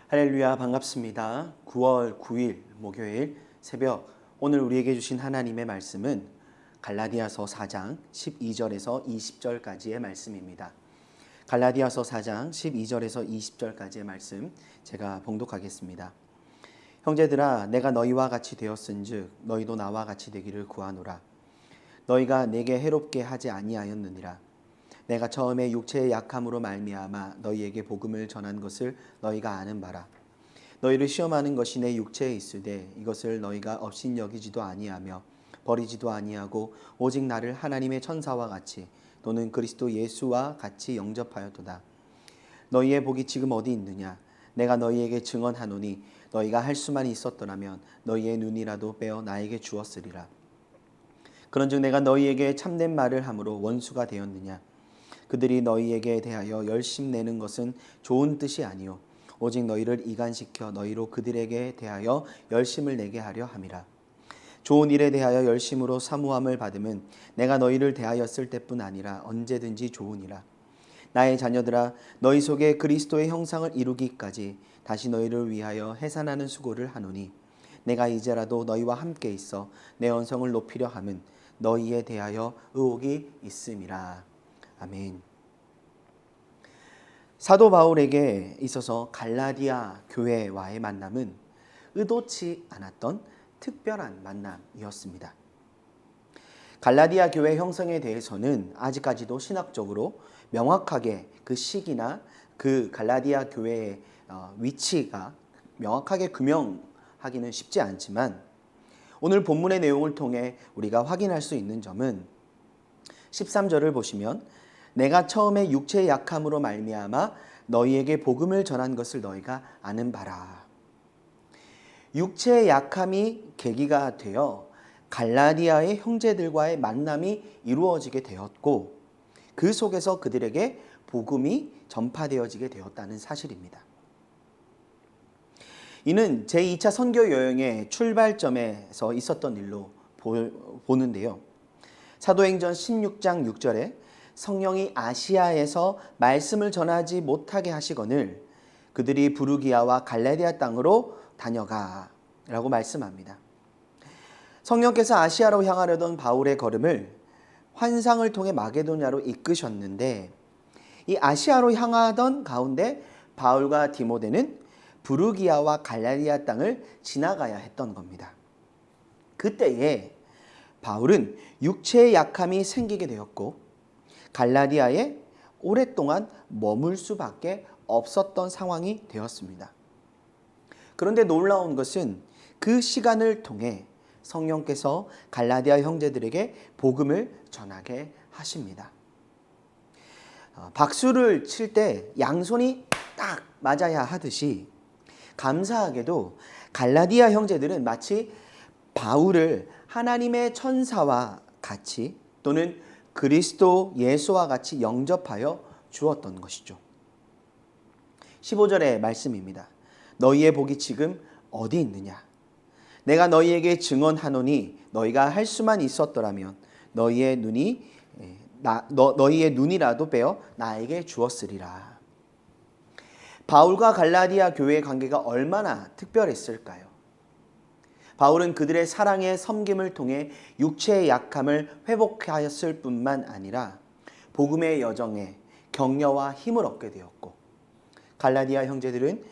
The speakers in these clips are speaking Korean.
할렐루야, 반갑습니다. 9월 9일 목요일 새벽, 오늘 우리에게 주신 하나님의 말씀은 갈라디아서 4장 12절에서 20절까지의 말씀입니다. 갈라디아서 4장 12절에서 20절까지의 말씀 제가 봉독하겠습니다. 형제들아, 내가 너희와 같이 되었은즉 너희도 나와 같이 되기를 구하노라. 너희가 내게 해롭게 하지 아니하였느니라. 내가 처음에 육체의 약함으로 말미암아 너희에게 복음을 전한 것을 너희가 아는 바라. 너희를 시험하는 것이 내 육체에 있으되 이것을 너희가 업신여기지도 아니하며 버리지도 아니하고 오직 나를 하나님의 천사와 같이 또는 그리스도 예수와 같이 영접하였도다. 너희의 복이 지금 어디 있느냐? 내가 너희에게 증언하노니 너희가 할 수만 있었더라면 너희의 눈이라도 빼어 나에게 주었으리라. 그런즉 내가 너희에게 참된 말을 함으로 원수가 되었느냐? 그들이 너희에게 대하여 열심 내는 것은 좋은 뜻이 아니요 오직 너희를 이간시켜 너희로 그들에게 대하여 열심을 내게 하려 함이라. 좋은 일에 대하여 열심으로 사모함을 받음은 내가 너희를 대하였을 때뿐 아니라 언제든지 좋으니라. 나의 자녀들아, 너희 속에 그리스도의 형상을 이루기까지 다시 너희를 위하여 해산하는 수고를 하노니 내가 이제라도 너희와 함께 있어 내 언성을 높이려 함은 너희에 대하여 의혹이 있음이라. 아멘. 사도 바울에게 있어서 갈라디아 교회와의 만남은 의도치 않았던 특별한 만남이었습니다. 갈라디아 교회 형성에 대해서는 아직까지도 신학적으로 명확하게 그 시기나 그 갈라디아 교회의 위치가 명확하게 규명하기는 쉽지 않지만 오늘 본문의 내용을 통해 우리가 확인할 수 있는 점은 13절을 보시면 내가 처음에 육체의 약함으로 말미암아 너희에게 복음을 전한 것을 너희가 아는 바라. 육체의 약함이 계기가 되어 갈라디아의 형제들과의 만남이 이루어지게 되었고 그 속에서 그들에게 복음이 전파되어지게 되었다는 사실입니다. 이는 제2차 선교 여행의 출발점에서 있었던 일로 보는데요. 사도행전 16장 6절에 성령이 아시아에서 말씀을 전하지 못하게 하시거늘 그들이 부르기아와 갈라디아 땅으로 다녀가 라고 말씀합니다. 성령께서 아시아로 향하려던 바울의 걸음을 환상을 통해 마게도냐로 이끄셨는데 이 아시아로 향하던 가운데 바울과 디모데는 부르기아와 갈라디아 땅을 지나가야 했던 겁니다. 그때에 바울은 육체의 약함이 생기게 되었고 갈라디아에 오랫동안 머물 수밖에 없었던 상황이 되었습니다. 그런데 놀라운 것은 그 시간을 통해 성령께서 갈라디아 형제들에게 복음을 전하게 하십니다. 박수를 칠 때 양손이 딱 맞아야 하듯이 감사하게도 갈라디아 형제들은 마치 바울을 하나님의 천사와 같이 또는 그리스도 예수와 같이 영접하여 주었던 것이죠. 15절의 말씀입니다. 너희의 복이 지금 어디 있느냐? 내가 너희에게 증언하노니 너희가 할 수만 있었더라면 너희의 눈이라도 빼어 나에게 주었으리라. 바울과 갈라디아 교회의 관계가 얼마나 특별했을까요? 바울은 그들의 사랑의 섬김을 통해 육체의 약함을 회복하였을 뿐만 아니라 복음의 여정에 격려와 힘을 얻게 되었고 갈라디아 형제들은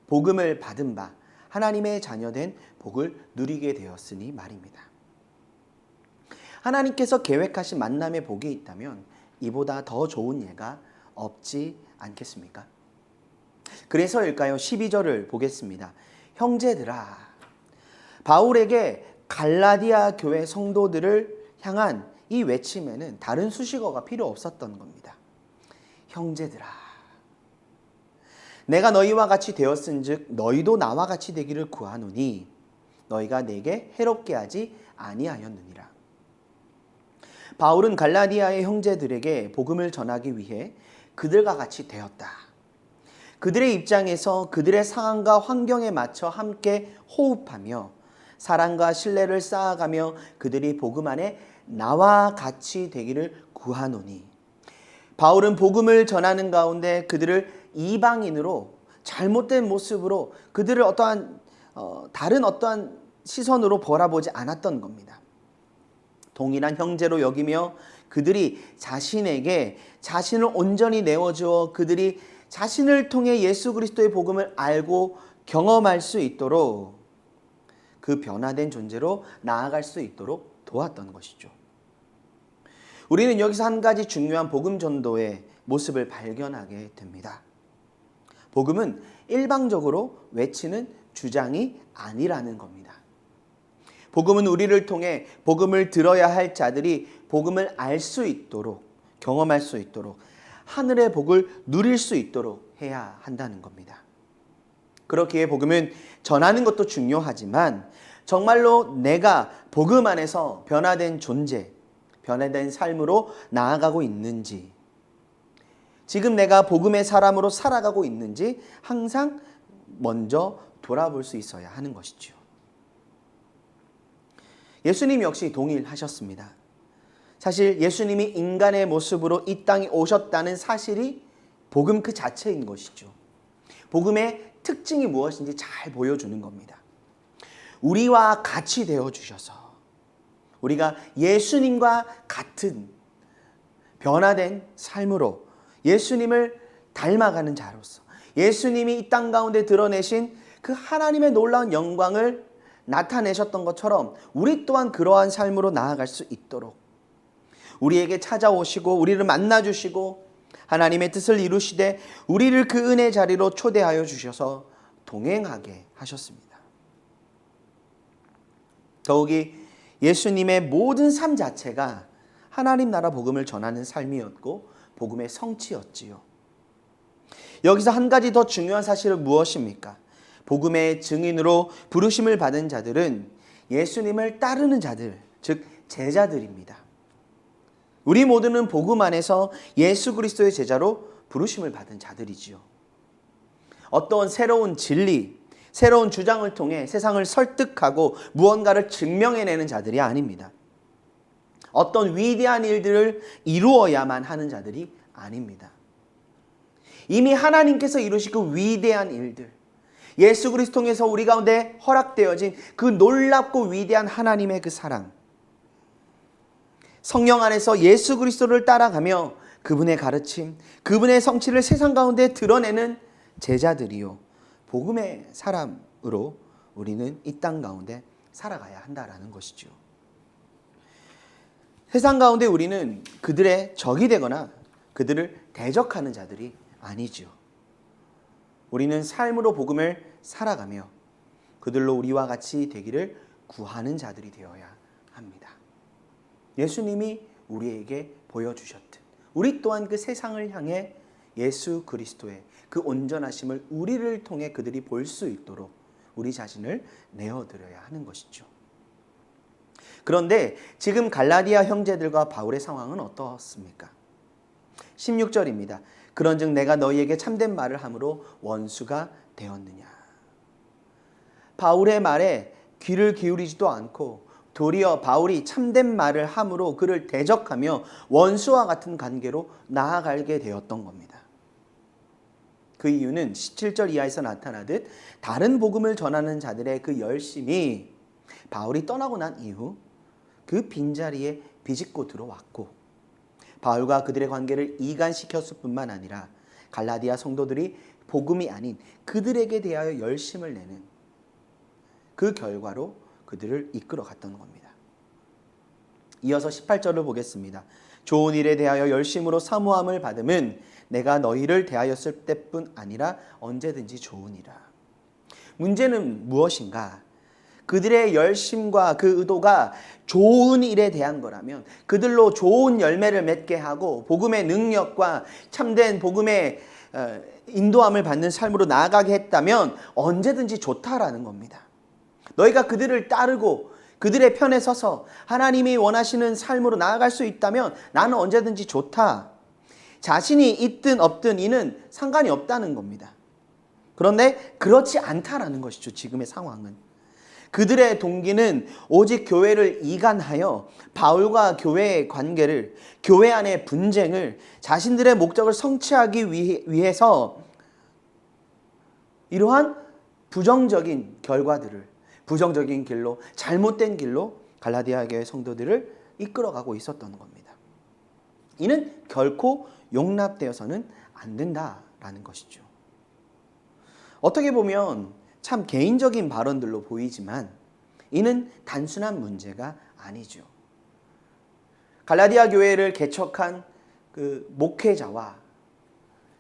복음을 받은 바 하나님의 자녀된 복을 누리게 되었으니 말입니다. 하나님께서 계획하신 만남의 복이 있다면 이보다 더 좋은 예가 없지 않겠습니까? 그래서일까요? 12절을 보겠습니다. 형제들아, 바울에게 갈라디아 교회 성도들을 향한 이 외침에는 다른 수식어가 필요 없었던 겁니다. 형제들아, 내가 너희와 같이 되었은즉 너희도 나와 같이 되기를 구하노니 너희가 내게 해롭게 하지 아니하였느니라. 바울은 갈라디아의 형제들에게 복음을 전하기 위해 그들과 같이 되었다. 그들의 입장에서 그들의 상황과 환경에 맞춰 함께 호흡하며 사랑과 신뢰를 쌓아가며 그들이 복음 안에 나와 같이 되기를 구하노니 바울은 복음을 전하는 가운데 그들을 이방인으로 잘못된 모습으로 그들을 어떠한 다른 어떠한 시선으로 바라보지 않았던 겁니다. 동일한 형제로 여기며 그들이 자신에게 자신을 온전히 내어주어 그들이 자신을 통해 예수 그리스도의 복음을 알고 경험할 수 있도록 그 변화된 존재로 나아갈 수 있도록 도왔던 것이죠. 우리는 여기서 한 가지 중요한 복음 전도의 모습을 발견하게 됩니다. 복음은 일방적으로 외치는 주장이 아니라는 겁니다. 복음은 우리를 통해 복음을 들어야 할 자들이 복음을 알 수 있도록, 경험할 수 있도록, 하늘의 복을 누릴 수 있도록 해야 한다는 겁니다. 그렇기에 복음은 전하는 것도 중요하지만 정말로 내가 복음 안에서 변화된 존재, 변화된 삶으로 나아가고 있는지, 지금 내가 복음의 사람으로 살아가고 있는지 항상 먼저 돌아볼 수 있어야 하는 것이죠. 예수님 역시 동일하셨습니다. 사실 예수님이 인간의 모습으로 이 땅에 오셨다는 사실이 복음 그 자체인 것이죠. 복음의 특징이 무엇인지 잘 보여주는 겁니다. 우리와 같이 되어주셔서 우리가 예수님과 같은 변화된 삶으로 예수님을 닮아가는 자로서 예수님이 이 땅 가운데 드러내신 그 하나님의 놀라운 영광을 나타내셨던 것처럼 우리 또한 그러한 삶으로 나아갈 수 있도록 우리에게 찾아오시고 우리를 만나주시고 하나님의 뜻을 이루시되 우리를 그 은혜 자리로 초대하여 주셔서 동행하게 하셨습니다. 더욱이 예수님의 모든 삶 자체가 하나님 나라 복음을 전하는 삶이었고 복음의 성취였지요. 여기서 한 가지 더 중요한 사실은 무엇입니까? 복음의 증인으로 부르심을 받은 자들은 예수님을 따르는 자들, 즉 제자들입니다. 우리 모두는 복음 안에서 예수 그리스도의 제자로 부르심을 받은 자들이지요. 어떤 새로운 진리, 새로운 주장을 통해 세상을 설득하고 무언가를 증명해내는 자들이 아닙니다. 어떤 위대한 일들을 이루어야만 하는 자들이 아닙니다. 이미 하나님께서 이루신 그 위대한 일들, 예수 그리스도 통해서 우리 가운데 허락되어진 그 놀랍고 위대한 하나님의 그 사랑, 성령 안에서 예수 그리스도를 따라가며 그분의 가르침, 그분의 성취를 세상 가운데 드러내는 제자들이요, 복음의 사람으로 우리는 이 땅 가운데 살아가야 한다라는 것이죠. 세상 가운데 우리는 그들의 적이 되거나 그들을 대적하는 자들이 아니죠. 우리는 삶으로 복음을 살아가며 그들로 우리와 같이 되기를 구하는 자들이 되어야 합니다. 예수님이 우리에게 보여주셨듯 우리 또한 그 세상을 향해 예수 그리스도의 그 온전하심을 우리를 통해 그들이 볼 수 있도록 우리 자신을 내어드려야 하는 것이죠. 그런데 지금 갈라디아 형제들과 바울의 상황은 어떻습니까? 16절입니다. 그런즉 내가 너희에게 참된 말을 함으로 원수가 되었느냐. 바울의 말에 귀를 기울이지도 않고 도리어 바울이 참된 말을 함으로 그를 대적하며 원수와 같은 관계로 나아가게 되었던 겁니다. 그 이유는 17절 이하에서 나타나듯 다른 복음을 전하는 자들의 그 열심이 바울이 떠나고 난 이후 그 빈자리에 비집고 들어왔고 바울과 그들의 관계를 이간시켰을 뿐만 아니라 갈라디아 성도들이 복음이 아닌 그들에게 대하여 열심을 내는 그 결과로 그들을 이끌어 갔던 겁니다. 이어서 18절을 보겠습니다. 좋은 일에 대하여 열심으로 사모함을 받음은 내가 너희를 대하였을 때뿐 아니라 언제든지 좋으니라. 문제는 무엇인가? 그들의 열심과 그 의도가 좋은 일에 대한 거라면 그들로 좋은 열매를 맺게 하고 복음의 능력과 참된 복음의 인도함을 받는 삶으로 나아가게 했다면 언제든지 좋다라는 겁니다. 너희가 그들을 따르고 그들의 편에 서서 하나님이 원하시는 삶으로 나아갈 수 있다면 나는 언제든지 좋다. 자신이 있든 없든 이는 상관이 없다는 겁니다. 그런데 그렇지 않다라는 것이죠. 지금의 상황은. 그들의 동기는 오직 교회를 이간하여 바울과 교회의 관계를, 교회 안의 분쟁을 자신들의 목적을 성취하기 위해서 이러한 부정적인 결과들을, 부정적인 길로, 잘못된 길로 갈라디아 교회 성도들을 이끌어가고 있었던 겁니다. 이는 결코 용납되어서는 안 된다라는 것이죠. 어떻게 보면 참 개인적인 발언들로 보이지만 이는 단순한 문제가 아니죠. 갈라디아 교회를 개척한 그 목회자와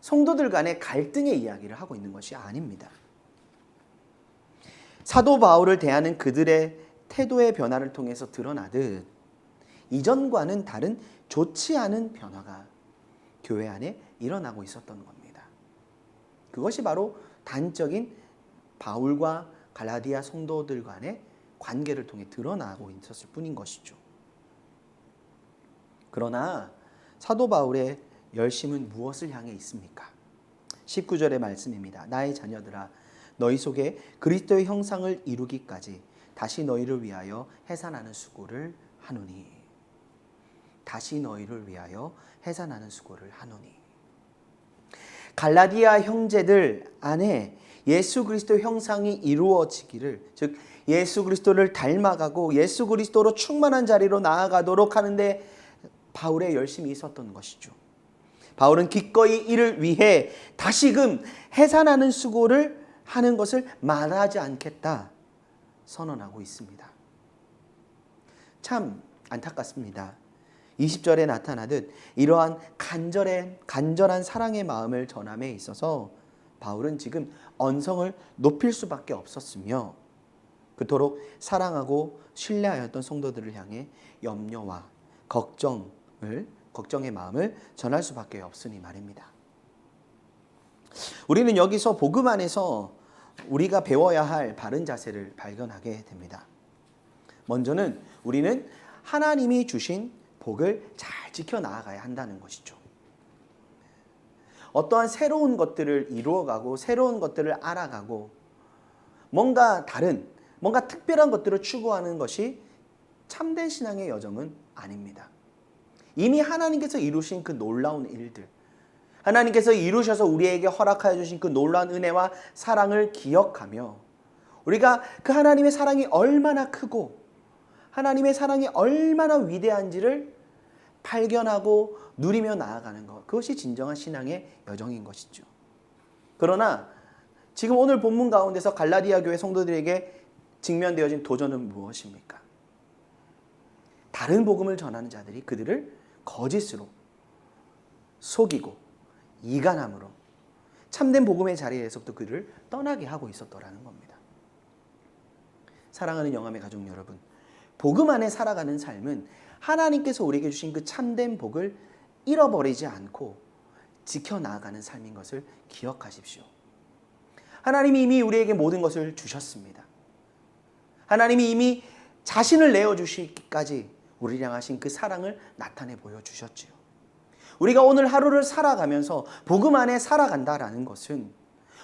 성도들 간의 갈등의 이야기를 하고 있는 것이 아닙니다. 사도 바울을 대하는 그들의 태도의 변화를 통해서 드러나듯 이전과는 다른 좋지 않은 변화가 교회 안에 일어나고 있었던 겁니다. 그것이 바로 단적인 바울과 갈라디아 성도들 간의 관계를 통해 드러나고 있었을 뿐인 것이죠. 그러나 사도 바울의 열심은 무엇을 향해 있습니까? 19절의 말씀입니다. 나의 자녀들아, 너희 속에 그리스도의 형상을 이루기까지 다시 너희를 위하여 해산하는 수고를 하노니. 다시 너희를 위하여 해산하는 수고를 하노니. 갈라디아 형제들 안에 예수 그리스도의 형상이 이루어지기를, 즉 예수 그리스도를 닮아가고 예수 그리스도로 충만한 자리로 나아가도록 하는데 바울의 열심이 있었던 것이죠. 바울은 기꺼이 이를 위해 다시금 해산하는 수고를 하는 것을 말하지 않겠다 선언하고 있습니다. 참 안타깝습니다. 20절에 나타나듯 이러한 간절한 사랑의 마음을 전함에 있어서 바울은 지금 언성을 높일 수밖에 없었으며 그토록 사랑하고 신뢰하였던 성도들을 향해 염려와 걱정의 마음을 전할 수밖에 없으니 말입니다. 우리는 여기서 복음 안에서 우리가 배워야 할 바른 자세를 발견하게 됩니다. 먼저는 우리는 하나님이 주신 복을 잘 지켜나가야 한다는 것이죠. 어떠한 새로운 것들을 이루어가고 새로운 것들을 알아가고 뭔가 다른, 뭔가 특별한 것들을 추구하는 것이 참된 신앙의 여정은 아닙니다. 이미 하나님께서 이루신 그 놀라운 일들, 하나님께서 이루셔서 우리에게 허락하여 주신 그 놀라운 은혜와 사랑을 기억하며 우리가 그 하나님의 사랑이 얼마나 크고 하나님의 사랑이 얼마나 위대한지를 발견하고 누리며 나아가는 것, 그것이 진정한 신앙의 여정인 것이죠. 그러나 지금 오늘 본문 가운데서 갈라디아 교회 성도들에게 직면되어진 도전은 무엇입니까? 다른 복음을 전하는 자들이 그들을 거짓으로 속이고 이간함으로 참된 복음의 자리에서부터 그들을 떠나게 하고 있었더라는 겁니다. 사랑하는 영암의 가족 여러분, 복음 안에 살아가는 삶은 하나님께서 우리에게 주신 그 참된 복을 잃어버리지 않고 지켜나가는 삶인 것을 기억하십시오. 하나님이 이미 우리에게 모든 것을 주셨습니다. 하나님이 이미 자신을 내어주시기까지 우리를 향하신 그 사랑을 나타내 보여주셨지요. 우리가 오늘 하루를 살아가면서 복음 안에 살아간다라는 것은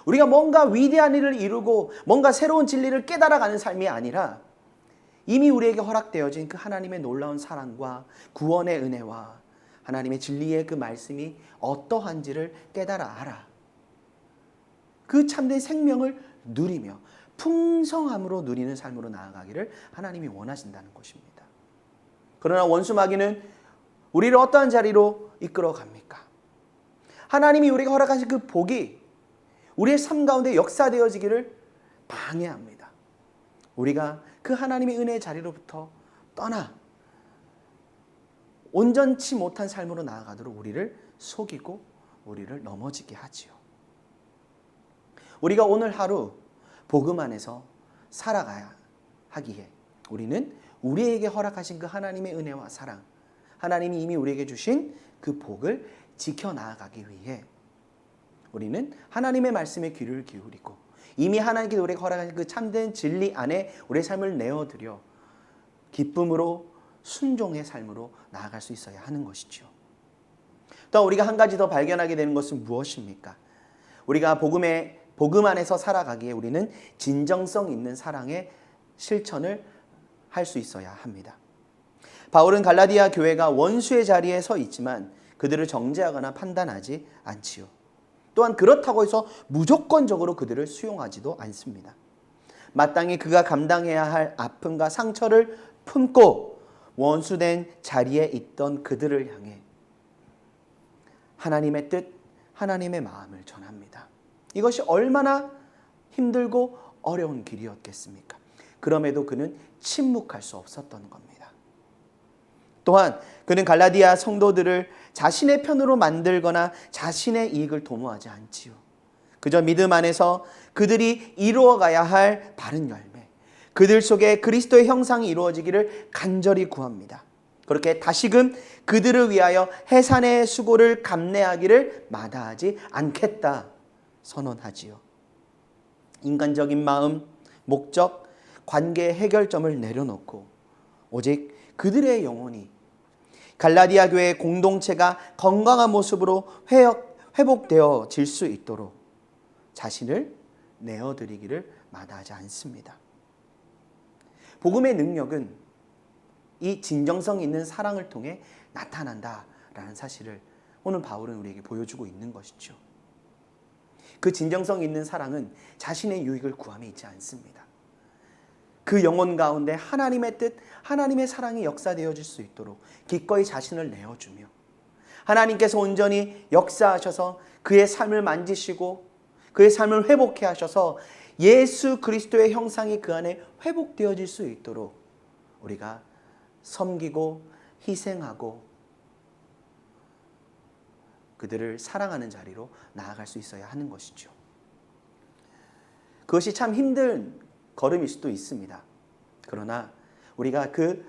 우리가 뭔가 위대한 일을 이루고 뭔가 새로운 진리를 깨달아가는 삶이 아니라 이미 우리에게 허락되어진 그 하나님의 놀라운 사랑과 구원의 은혜와 하나님의 진리의 그 말씀이 어떠한지를 깨달아 알아. 그 참된 생명을 누리며 풍성함으로 누리는 삶으로 나아가기를 하나님이 원하신다는 것입니다. 그러나 원수 마귀는 우리를 어떠한 자리로 이끌어 갑니까? 하나님이 우리가 허락하신 그 복이 우리의 삶 가운데 역사되어지기를 방해합니다. 우리가 그 하나님의 은혜의 자리로부터 떠나 온전치 못한 삶으로 나아가도록 우리를 속이고 우리를 넘어지게 하지요. 우리가 오늘 하루 복음 안에서 살아가야 하기에 우리는 우리에게 허락하신 그 하나님의 은혜와 사랑, 하나님이 이미 우리에게 주신 그 복을 지켜나가기 위해 우리는 하나님의 말씀에 귀를 기울이고 이미 하나님께서 우리에게 허락하신 그 참된 진리 안에 우리의 삶을 내어드려 기쁨으로 순종의 삶으로 나아갈 수 있어야 하는 것이죠. 또 우리가 한 가지 더 발견하게 되는 것은 무엇입니까? 우리가 복음 안에서 살아가기에 우리는 진정성 있는 사랑의 실천을 할 수 있어야 합니다. 바울은 갈라디아 교회가 원수의 자리에 서 있지만 그들을 정죄하거나 판단하지 않지요. 또한 그렇다고 해서 무조건적으로 그들을 수용하지도 않습니다. 마땅히 그가 감당해야 할 아픔과 상처를 품고 원수된 자리에 있던 그들을 향해 하나님의 뜻, 하나님의 마음을 전합니다. 이것이 얼마나 힘들고 어려운 길이었겠습니까? 그럼에도 그는 침묵할 수 없었던 겁니다. 또한 그는 갈라디아 성도들을 자신의 편으로 만들거나 자신의 이익을 도모하지 않지요. 그저 믿음 안에서 그들이 이루어가야 할 바른 열매, 그들 속에 그리스도의 형상이 이루어지기를 간절히 구합니다. 그렇게 다시금 그들을 위하여 해산의 수고를 감내하기를 마다하지 않겠다 선언하지요. 인간적인 마음, 목적, 관계의 해결점을 내려놓고 오직 그들의 영혼이 갈라디아 교회의 공동체가 건강한 모습으로 회복되어질 수 있도록 자신을 내어드리기를 마다하지 않습니다. 복음의 능력은 이 진정성 있는 사랑을 통해 나타난다라는 사실을 오늘 바울은 우리에게 보여주고 있는 것이죠. 그 진정성 있는 사랑은 자신의 유익을 구함에 있지 않습니다. 그 영혼 가운데 하나님의 뜻, 하나님의 사랑이 역사되어질 수 있도록 기꺼이 자신을 내어주며 하나님께서 온전히 역사하셔서 그의 삶을 만지시고 그의 삶을 회복해 하셔서 예수 그리스도의 형상이 그 안에 회복되어질 수 있도록 우리가 섬기고 희생하고 그들을 사랑하는 자리로 나아갈 수 있어야 하는 것이죠. 그것이 참 힘든 걸음일 수도 있습니다. 그러나 우리가 그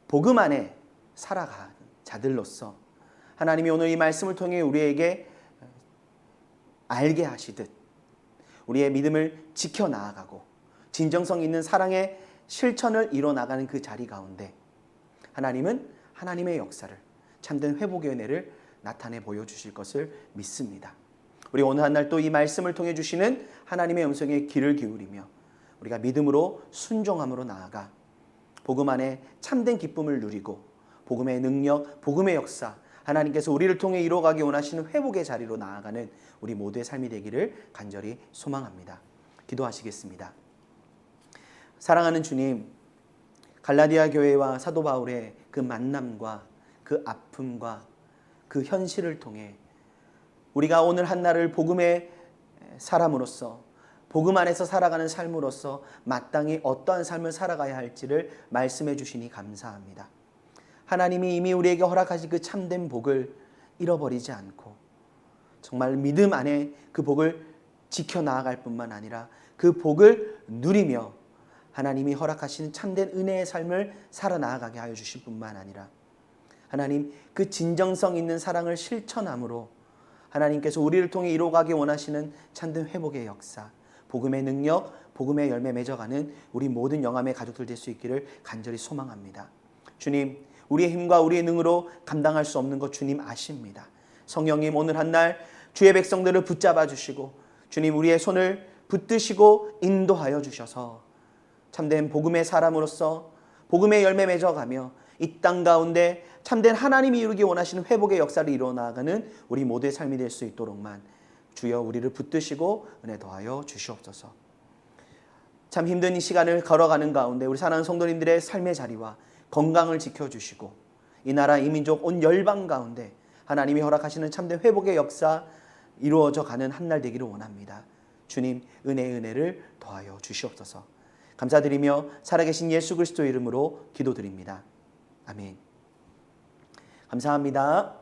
복음 안에 살아가는 자들로서 하나님이 오늘 이 말씀을 통해 우리에게 알게 하시듯 우리의 믿음을 지켜나가고 진정성 있는 사랑의 실천을 이뤄나가는 그 자리 가운데 하나님은 하나님의 역사를 참된 회복의 은혜를 나타내 보여주실 것을 믿습니다. 우리 오늘 한 날 또 이 말씀을 통해 주시는 하나님의 음성에 귀를 기울이며 우리가 믿음으로 순종함으로 나아가 복음 안에 참된 기쁨을 누리고 복음의 능력, 복음의 역사 하나님께서 우리를 통해 이루어가기 원하시는 회복의 자리로 나아가는 우리 모두의 삶이 되기를 간절히 소망합니다. 기도하시겠습니다. 사랑하는 주님, 갈라디아 교회와 사도 바울의 그 만남과 그 아픔과 그 현실을 통해 우리가 오늘 한날을 복음의 사람으로서 복음 안에서 살아가는 삶으로서 마땅히 어떠한 삶을 살아가야 할지를 말씀해 주시니 감사합니다. 하나님이 이미 우리에게 허락하신 그 참된 복을 잃어버리지 않고 정말 믿음 안에 그 복을 지켜나갈 뿐만 아니라 그 복을 누리며 하나님이 허락하신 참된 은혜의 삶을 살아나가게 하여 주실 뿐만 아니라 하나님 그 진정성 있는 사랑을 실천함으로 하나님께서 우리를 통해 이루어가기 원하시는 참된 회복의 역사, 복음의 능력, 복음의 열매 맺어가는 우리 모든 영암의 가족들 될 수 있기를 간절히 소망합니다. 주님, 우리의 힘과 우리의 능으로 감당할 수 없는 것 주님 아십니다. 성령님 오늘 한날 주의 백성들을 붙잡아 주시고 주님 우리의 손을 붙드시고 인도하여 주셔서 참된 복음의 사람으로서 복음의 열매 맺어가며 이 땅 가운데 참된 하나님이 이루기 원하시는 회복의 역사를 이루어나가는 우리 모두의 삶이 될 수 있도록만 주여 우리를 붙드시고 은혜 더하여 주시옵소서. 참 힘든 이 시간을 걸어가는 가운데 우리 사랑하는 성도님들의 삶의 자리와 건강을 지켜주시고 이 나라 이 민족 온 열방 가운데 하나님이 허락하시는 참된 회복의 역사 이루어져 가는 한날 되기를 원합니다. 주님 은혜를 더하여 주시옵소서. 감사드리며 살아계신 예수 그리스도 이름으로 기도드립니다. 아멘. 감사합니다.